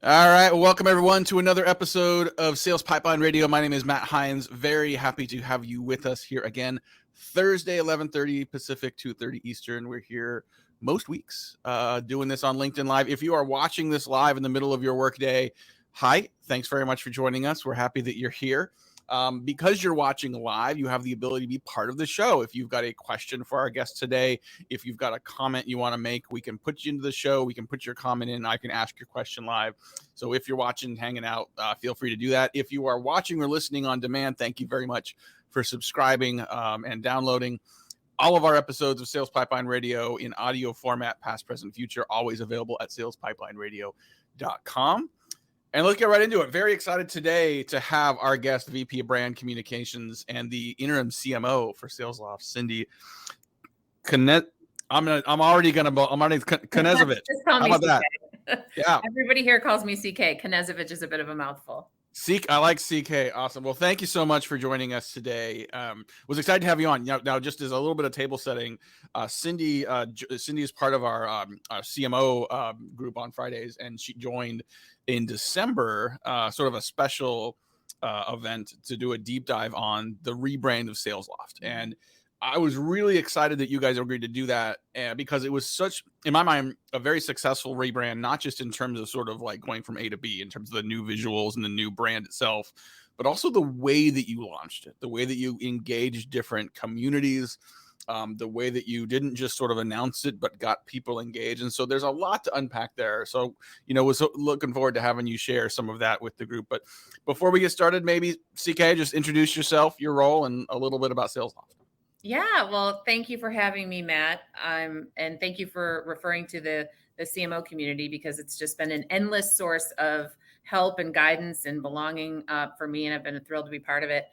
All right. Well, welcome everyone to another episode of Sales Pipeline Radio. My name is Matt Hines. Very happy to have you with us here again. Thursday, 11:30 Pacific, 2:30 Eastern. We're here most weeks doing this on LinkedIn Live. If you are watching this live in the middle of your workday, hi. Thanks very much for joining us. We're happy that you're here. Because you're watching live, you have the ability to be part of the show. If you've got a question for our guest today, if you've got a comment you want to make, we can put you into the show. We can put your comment in. I can ask your question live. So if you're watching, hanging out, feel free to do that. If you are watching or listening on demand, thank you very much for subscribing and downloading. All of our episodes of Sales Pipeline Radio in audio format, past, present, future, always available at salespipelineradio.com. And let's get right into it. Very excited today to have our guest, VP of Brand Communications and the interim CMO for Salesloft, Cindy Knezevich. Just call How me about that? CK. Yeah. Everybody here calls me CK. Knezevich is a bit of a mouthful. I like CK. Awesome. Well, thank you so much for joining us today. Was excited to have you on. Now, just as a little bit of table setting, Cindy is part of our CMO group on Fridays, and she joined in December, sort of a special event to do a deep dive on the rebrand of Salesloft. And I was really excited that you guys agreed to do that because it was such, in my mind, a very successful rebrand, not just in terms of sort of like going from A to B in terms of the new visuals and the new brand itself, but also the way that you launched it, the way that you engaged different communities, the way that you didn't just sort of announce it, but got people engaged. And so there's a lot to unpack there. So, was looking forward to having you share some of that with the group. But before we get started, maybe CK, just introduce yourself, your role, and a little bit about Salesloft. Yeah, well, thank you for having me, Matt. And thank you for referring to the CMO community, because it's just been an endless source of help and guidance and belonging for me, and I've been thrilled to be part of it.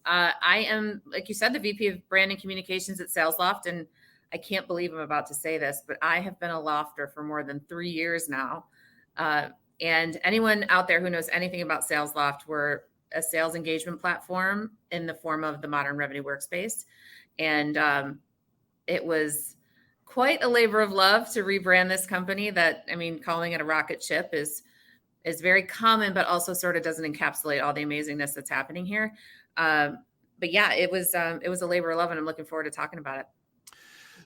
I am, like you said, the VP of Branding Communications at Salesloft, and I can't believe I'm about to say this, but I have been a lofter for more than 3 years now. And anyone out there who knows anything about Salesloft, we're a sales engagement platform in the form of the modern revenue workspace. And it was quite a labor of love to rebrand this company calling it a rocket ship is very common, but also sort of doesn't encapsulate all the amazingness that's happening here. But yeah, it was a labor of love, and I'm looking forward to talking about it.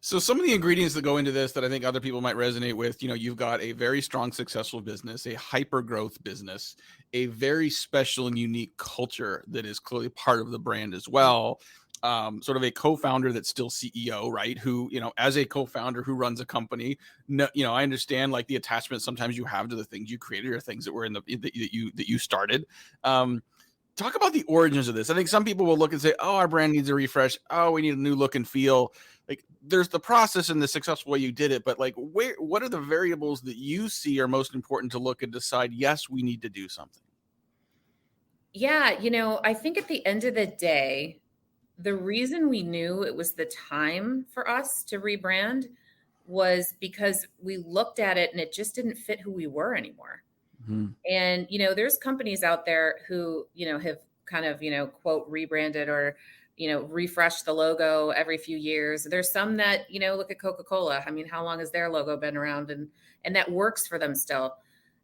So some of the ingredients that go into this that I think other people might resonate with, you've got a very strong, successful business, a hyper growth business, a very special and unique culture that is clearly part of the brand as well. Sort of a co-founder that's still CEO, right? Who, as a co-founder who runs a company, I understand like the attachment sometimes you have to the things you created or things that were that you started. Talk about the origins of this. I think some people will look and say, oh, our brand needs a refresh. Oh, we need a new look and feel. Like there's the process and the successful way you did it, but like what are the variables that you see are most important to look and decide, yes, we need to do something? Yeah, I think at the end of the day, the reason we knew it was the time for us to rebrand was because we looked at it and it just didn't fit who we were anymore. Mm-hmm. And, there's companies out there who, have kind of, quote, rebranded or, refreshed the logo every few years. There's some that, look at Coca-Cola. I mean, how long has their logo been around? And that works for them still.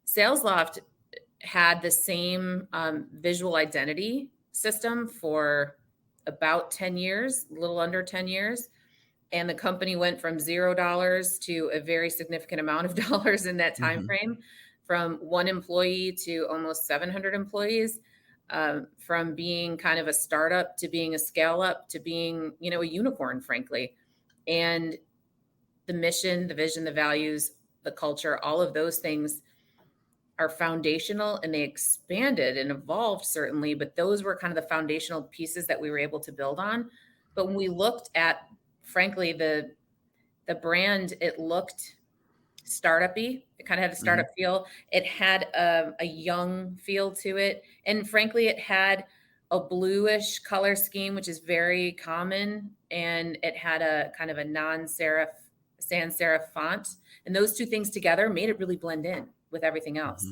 Salesloft had the same visual identity system for about 10 years, a little under 10 years. And the company went from $0 to a very significant amount of dollars in that time frame, from 1 employee to almost 700 employees, from being kind of a startup to being a scale up to being, a unicorn, frankly. And the mission, the vision, the values, the culture, all of those things are foundational, and they expanded and evolved certainly, but those were kind of the foundational pieces that we were able to build on. But when we looked at, frankly, the brand, it looked startup-y. It kind of had a startup feel. It had a young feel to it. And frankly, it had a bluish color scheme, which is very common. And it had a kind of a non-serif, sans serif font. And those two things together made it really blend in with everything else.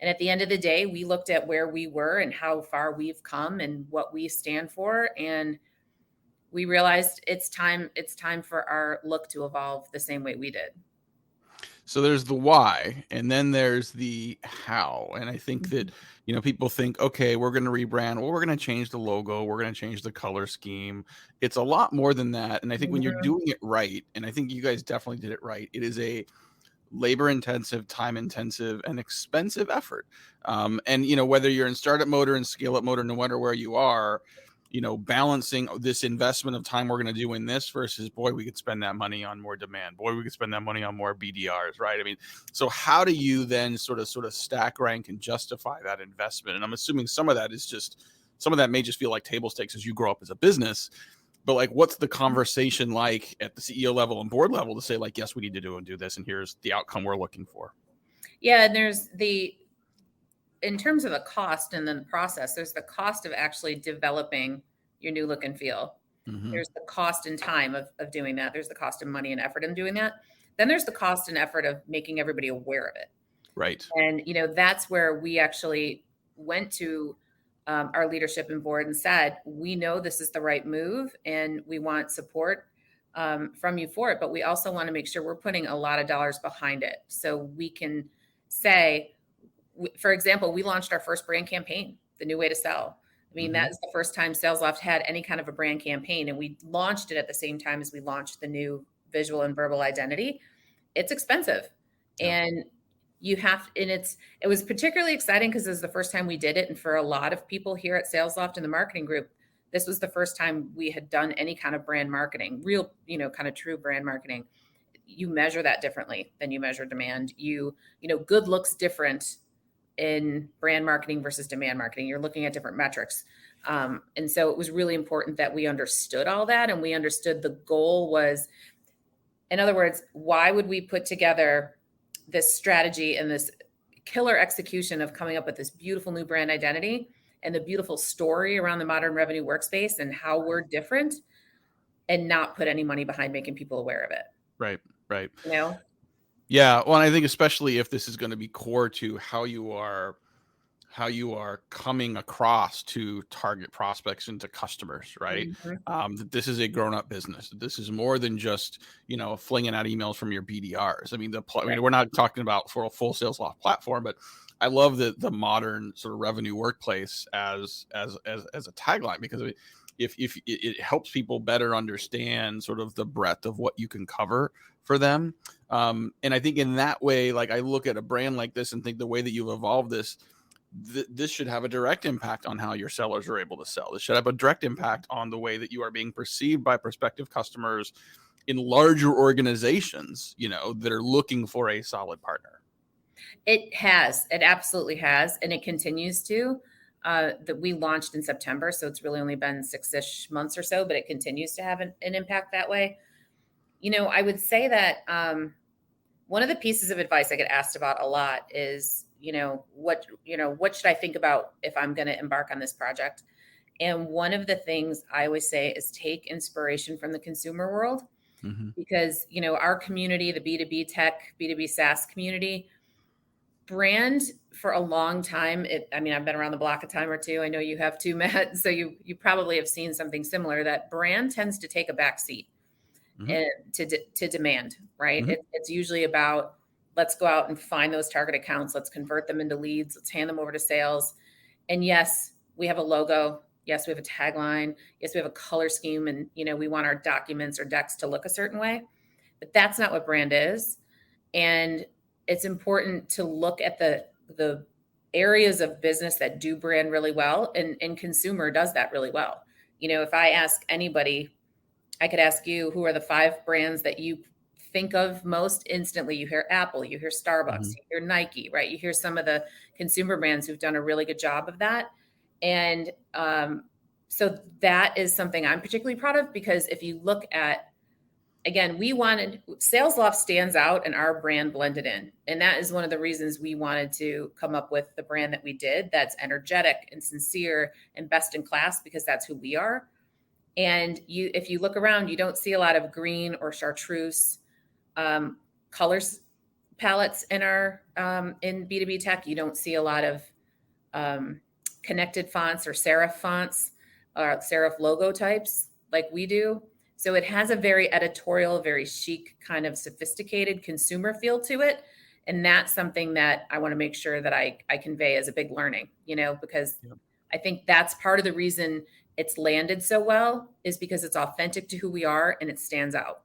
And at the end of the day, we looked at where we were and how far we've come and what we stand for. And we realized it's time for our look to evolve the same way we did. So there's the why, and then there's the how. And I think that, people think, okay, we're going to rebrand. Well, we're going to change the logo. We're going to change the color scheme. It's a lot more than that. And I think when you're Mhm. doing it right, and I think you guys definitely did it right, it is a labor intensive, time intensive, and expensive effort. And whether you're in startup mode or in scale up mode, or no matter where you are, balancing this investment of time we're going to do in this versus, boy, we could spend that money on more demand. Boy, we could spend that money on more BDRs, right? I mean, so how do you then sort of stack rank and justify that investment? And I'm assuming some of that is just, some of that may just feel like table stakes as you grow up as a business. But like, what's the conversation like at the CEO level and board level to say, like, yes, we need to do this, and here's the outcome we're looking for? Yeah, and there's in terms of the cost and then the process, there's the cost of actually developing your new look and feel. Mm-hmm. There's the cost and time of doing that. There's the cost of money and effort in doing that. Then there's the cost and effort of making everybody aware of it. Right. And, that's where we actually went to our leadership and board and said, we know this is the right move and we want support from you for it. But we also want to make sure we're putting a lot of dollars behind it. So we can say, for example, we launched our first brand campaign, The New Way to Sell. I mean, Mm-hmm. that is the first time Salesloft had any kind of a brand campaign. And we launched it at the same time as we launched the new visual and verbal identity. It's expensive. Yeah. And it was particularly exciting because it was the first time we did it. And for a lot of people here at Salesloft in the marketing group, this was the first time we had done any kind of brand marketing, real, kind of true brand marketing. You measure that differently than you measure demand. Good looks different in brand marketing versus demand marketing. You're looking at different metrics. And so it was really important that we understood all that. And we understood the goal was, in other words, why would we put together this strategy and this killer execution of coming up with this beautiful new brand identity and the beautiful story around the modern revenue workspace and how we're different, and not put any money behind making people aware of it? Right. Right. You know? Yeah. Well, and I think especially if this is going to be core to how you are coming across to target prospects and to customers, right? Mhm. That this is a grown-up business. This is more than just flinging out emails from your BDRs. I mean, Right. we're not talking about for a full Salesloft platform, but I love the modern sort of revenue workplace as a tagline, because if it helps people better understand sort of the breadth of what you can cover for them. And I think in that way, like, I look at a brand like this and think the way that you've evolved this should have a direct impact on how your sellers are able to sell. This should have a direct impact on the way that you are being perceived by prospective customers in larger organizations, that are looking for a solid partner. It absolutely has, and it continues to. That we launched in September, so it's really only been 6-ish months or so, but it continues to have an impact that way. I would say that one of the pieces of advice I get asked about a lot is, what should I think about if I'm going to embark on this project? And one of the things I always say is take inspiration from the consumer world, Mm-hmm. because, our community, the B2B tech, B2B SaaS community, brand for a long time. I've been around the block a time or two. I know you have too, Matt. So you probably have seen something similar, that brand tends to take a back seat Mm-hmm. to demand, right? Mm-hmm. It's usually about, let's go out and find those target accounts. Let's convert them into leads. Let's hand them over to sales. And yes, we have a logo. Yes, we have a tagline. Yes, we have a color scheme, and we want our documents or decks to look a certain way. But that's not what brand is. And it's important to look at the areas of business that do brand really well, and consumer does that really well. If I ask anybody, I could ask you, who are the 5 brands that you think of most instantly? You hear Apple, you hear Starbucks, Mm-hmm. you hear Nike, right? You hear some of the consumer brands who've done a really good job of that. And so that is something I'm particularly proud of, because if you look at, again, Salesloft stands out and our brand blended in. And that is one of the reasons we wanted to come up with the brand that we did, that's energetic and sincere and best in class, because that's who we are. And if you look around, you don't see a lot of green or chartreuse colors palettes in our in B2B tech. You don't see a lot of connected fonts or serif fonts or serif logo types like we do. So it has a very editorial, very chic, kind of sophisticated consumer feel to it. And that's something that I want to make sure that I convey as a big learning, because Yep. I think that's part of the reason it's landed so well is because it's authentic to who we are and it stands out.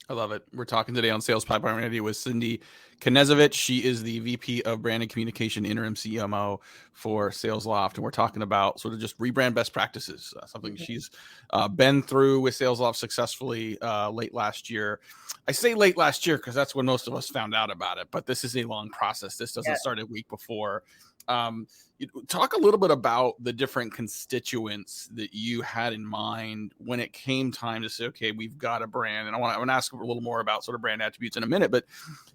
I love it. We're talking today on Sales Pipeline Radio with Cindy Knezovich. She is the VP of Brand and Communication, interim CMO for Salesloft, and we're talking about sort of just rebrand best practices, something Mhm. she's been through with Salesloft successfully late last year. I say late last year because that's when most of us found out about it, but this is a long process. This doesn't Yeah. start a week before. Talk a little bit about the different constituents that you had in mind when it came time to say, okay, we've got a brand. And I want to ask a little more about sort of brand attributes in a minute, but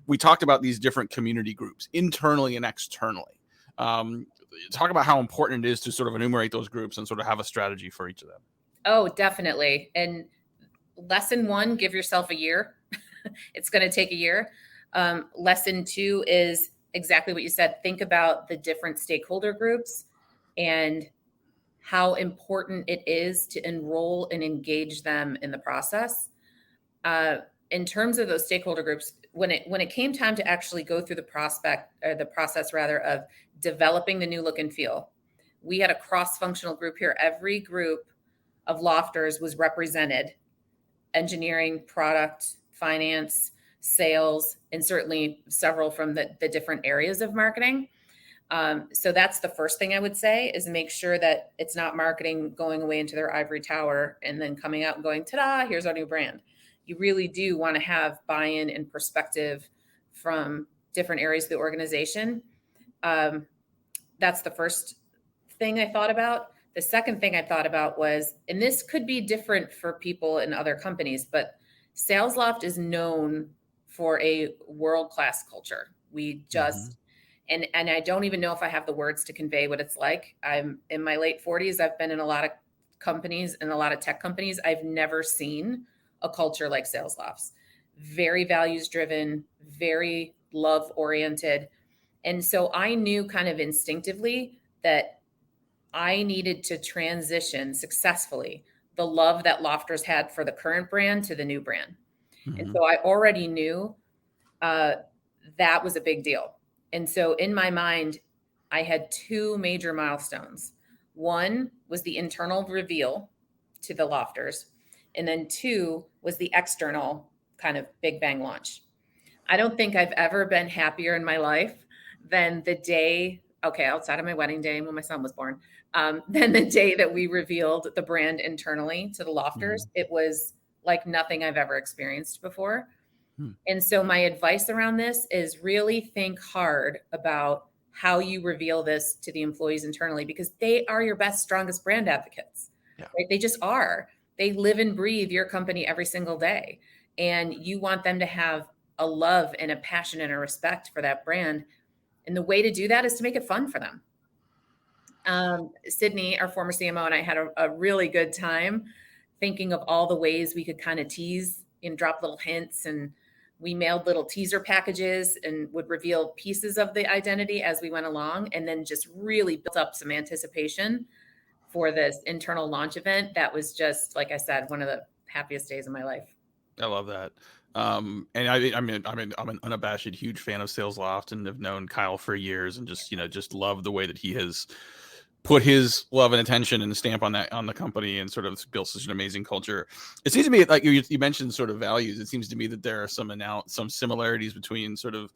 we talked about these different community groups internally and externally. Talk about how important it is to sort of enumerate those groups and sort of have a strategy for each of them. Oh, definitely. And lesson one, give yourself a year. It's going to take a year. Lesson two is exactly what you said. Think about the different stakeholder groups and how important it is to enroll and engage them in the process. In terms of those stakeholder groups, when it came time to actually go through the process rather of developing the new look and feel, we had a cross-functional group here. Every group of lofters was represented: engineering, product, finance, sales, and certainly several from the different areas of marketing. So that's the first thing I would say is make sure that it's not marketing going away into their ivory tower and then coming out and going, ta-da, here's our new brand. You really do want to have buy-in and perspective from different areas of the organization. That's the first thing I thought about. The second thing I thought about was, and this could be different for people in other companies, but Salesloft is known for a world-class culture. We Mm-hmm. just, and I don't even know if I have the words to convey what it's like. I'm in my late 40s. I've been in a lot of companies and a lot of tech companies. I've never seen a culture like Salesloft's. Very values driven, very love oriented. And so I knew kind of instinctively that I needed to transition successfully the love that Lofters had for the current brand to the new brand. And Mm-hmm. so I already knew uh, that was a big deal. And so in my mind, I had two major milestones. One was the internal reveal to the Lofters, and then two was the external kind of big bang launch. I don't think I've ever been happier in my life than the day, okay, outside of my wedding day when my son was born, than the day that we revealed the brand internally to the Lofters. Mm-hmm. It was like nothing I've ever experienced before. And so my advice around this is really think hard about how you reveal this to the employees internally because they are your best, strongest brand advocates, Yeah. right? They just are. They live and breathe your company every single day. And you want them to have a love and a passion and a respect for that brand. And the way to do that is to make it fun for them. Sydney, our former CMO, and I had a really good time thinking of all the ways we could kind of tease and drop little hints. And we mailed little teaser packages and would reveal pieces of the identity as we went along, and then just really built up some anticipation for this internal launch event. That was just, like I said, one of the happiest days of my life. I love that. And I'm an unabashed huge fan of Salesloft and have known Kyle for years and just love the way that he has put his love and attention and stamp on the company and sort of built such an amazing culture. It seems to me like you mentioned sort of values. It seems to me that there are some similarities between sort of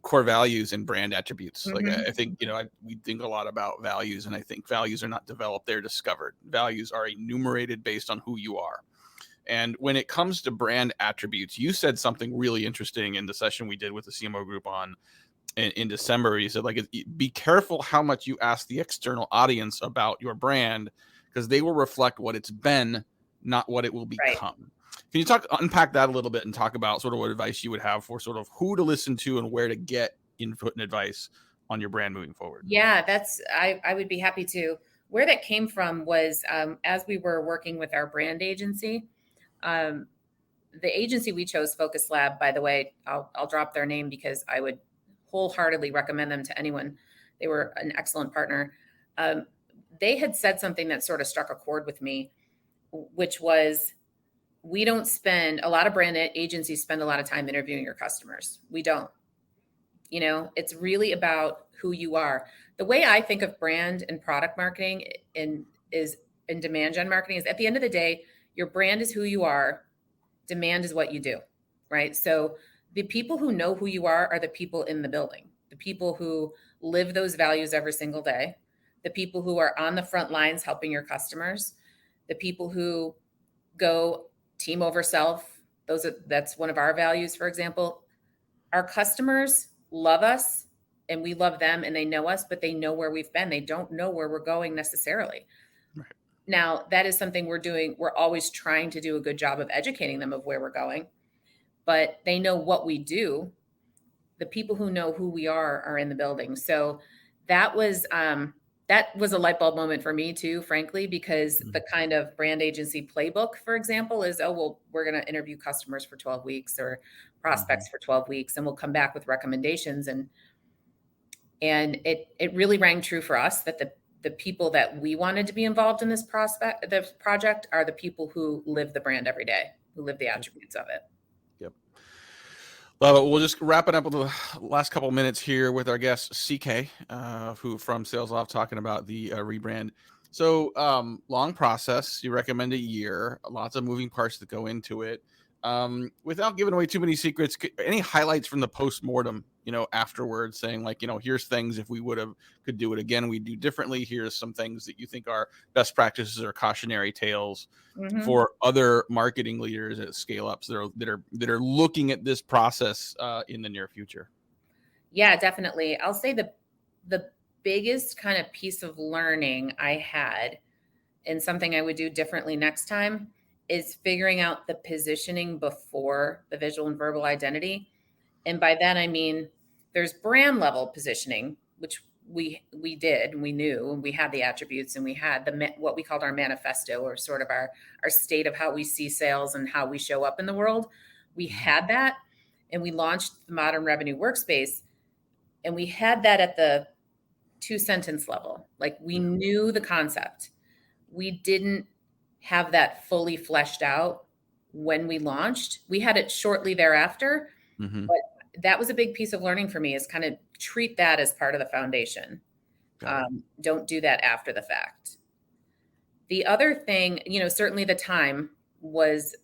core values and brand attributes. Like Mm-hmm. I think, we think a lot about values, and I think values are not developed, they're discovered. Values are enumerated based on who you are. And when it comes to brand attributes, you said something really interesting in the session we did with the CMO group in December. You said, like, be careful how much you ask the external audience about your brand because they will reflect what it's been, not what it will Right. become. Can you unpack that a little bit and talk about sort of what advice you would have for sort of who to listen to and where to get input and advice on your brand moving forward? Yeah, I would be happy to. Where that came from was as we were working with our brand agency, um, the agency we chose, Focus Lab, by the way, I'll drop their name because I would wholeheartedly recommend them to anyone. They were an excellent partner. They had said something that sort of struck a chord with me, which was we don't spend a lot of brand agencies spend a lot of time interviewing your customers. We don't. It's really about who you are. The way I think of brand and product marketing in demand gen marketing is, at the end of the day, your brand is who you are, demand is what you do, right? So the people who know who you are the people in the building, the people who live those values every single day, the people who are on the front lines helping your customers, the people who go team over self. That's one of our values, for example. Our customers love us and we love them, and they know us, but they know where we've been. They don't know where we're going necessarily. Right. Now, that is something we're doing. We're always trying to do a good job of educating them of where we're going, but they know what we do. The people who know who we are in the building. So that was a light bulb moment for me too, frankly, because the kind of brand agency playbook, for example, is, oh, well, we're going to interview customers for 12 weeks or prospects for 12 weeks, and we'll come back with recommendations. And it really rang true for us that the people that we wanted to be involved in this project are the people who live the brand every day, who live the attributes of it. Yep. Love it. We'll just wrap it up with the last couple minutes here with our guest CK, who from Salesloft, talking about the rebrand. So long process. You recommend a year. Lots of moving parts that go into it. Without giving away too many secrets, any highlights from the post-mortem, afterwards, saying like, here's things, if we could do it again, we'd do differently. Here's some things that you think are best practices or cautionary tales for other marketing leaders at scale ups that are looking at this process in the near future. Yeah, definitely. I'll say the biggest kind of piece of learning I had, and something I would do differently next time, is figuring out the positioning before the visual and verbal identity. And by that, I mean, there's brand level positioning, which we did, and we knew, and we had the attributes, and we had what we called our manifesto, or sort of our state of how we see sales and how we show up in the world. We had that, and we launched the Modern Revenue Workspace, and we had that at the 2-sentence level. Like, we knew the concept. We didn't have that fully fleshed out when we launched. We had it shortly thereafter, but that was a big piece of learning for me, is kind of treat that as part of the foundation. Don't do that after the fact. The other thing, certainly the time was,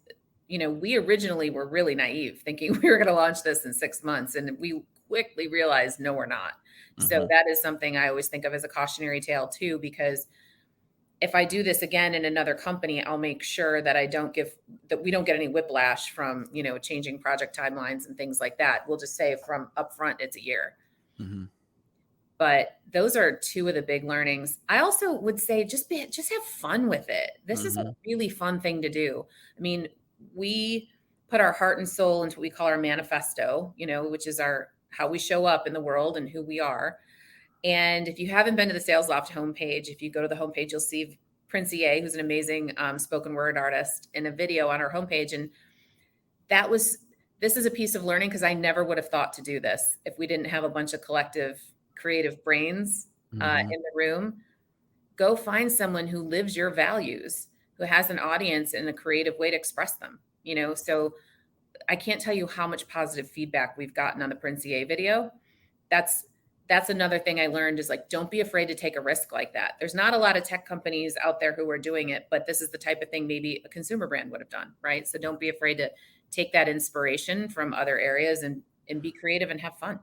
we originally were really naive, thinking we were going to launch this in 6 months. And we quickly realized, no, we're not. So that is something I always think of as a cautionary tale too, because if I do this again in another company, I'll make sure that we don't get any whiplash from, changing project timelines and things like that. We'll just say from upfront, it's a year. But those are two of the big learnings. I also would say just have fun with it. This is a really fun thing to do. I mean, we put our heart and soul into what we call our manifesto, which is how we show up in the world and who we are. And if you haven't been to the Salesloft homepage, if you go to the homepage, you'll see Prince EA, who's an amazing spoken word artist, in a video on our homepage. And this is a piece of learning, because I never would have thought to do this if we didn't have a bunch of collective creative brains in the room. Go find someone who lives your values, who has an audience and a creative way to express them. So I can't tell you how much positive feedback we've gotten on the Prince EA video. That's another thing I learned, is like, don't be afraid to take a risk like that. There's not a lot of tech companies out there who are doing it, but this is the type of thing maybe a consumer brand would have done, right? So don't be afraid to take that inspiration from other areas and be creative and have fun.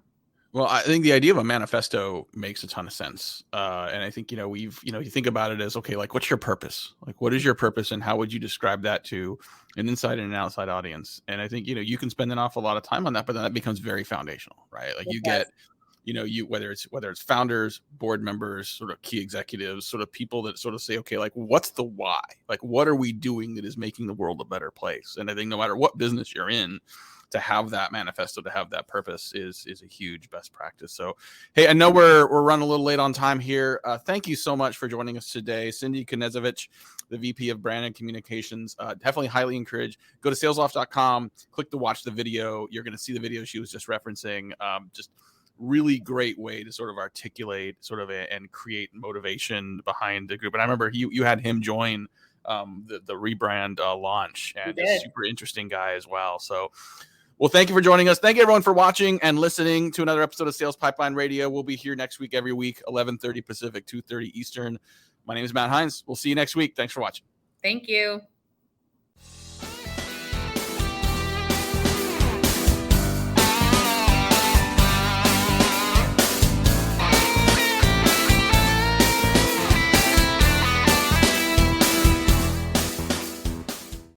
Well, I think the idea of a manifesto makes a ton of sense. And I think, you think about it as, okay, like, what's your purpose? Like, what is your purpose, and how would you describe that to an inside and an outside audience? And I think, you can spend an awful lot of time on that, but then that becomes very foundational, right? Like, get, whether it's founders, board members, sort of key executives, sort of people that sort of say, okay, like, what's the why? Like, what are we doing that is making the world a better place? And I think no matter what business you're in, to have that manifesto, to have that purpose is a huge best practice. So, hey, I know we're running a little late on time here. Thank you so much for joining us today. Cindy Knezovich, the VP of Brand and Communications. Definitely highly encourage. Go to salesloft.com, click to watch the video. You're going to see the video she was just referencing. Just really great way to sort of articulate and create motivation behind the group. And I remember you had him join the rebrand launch, We and did. a super interesting guy as well. So, well, thank you for joining us. Thank you everyone for watching and listening to another episode of Sales Pipeline Radio. We'll be here next week, every week, 11:30 Pacific, 2:30 Eastern. My name is Matt Hines. We'll see you next week. Thanks for watching. Thank you.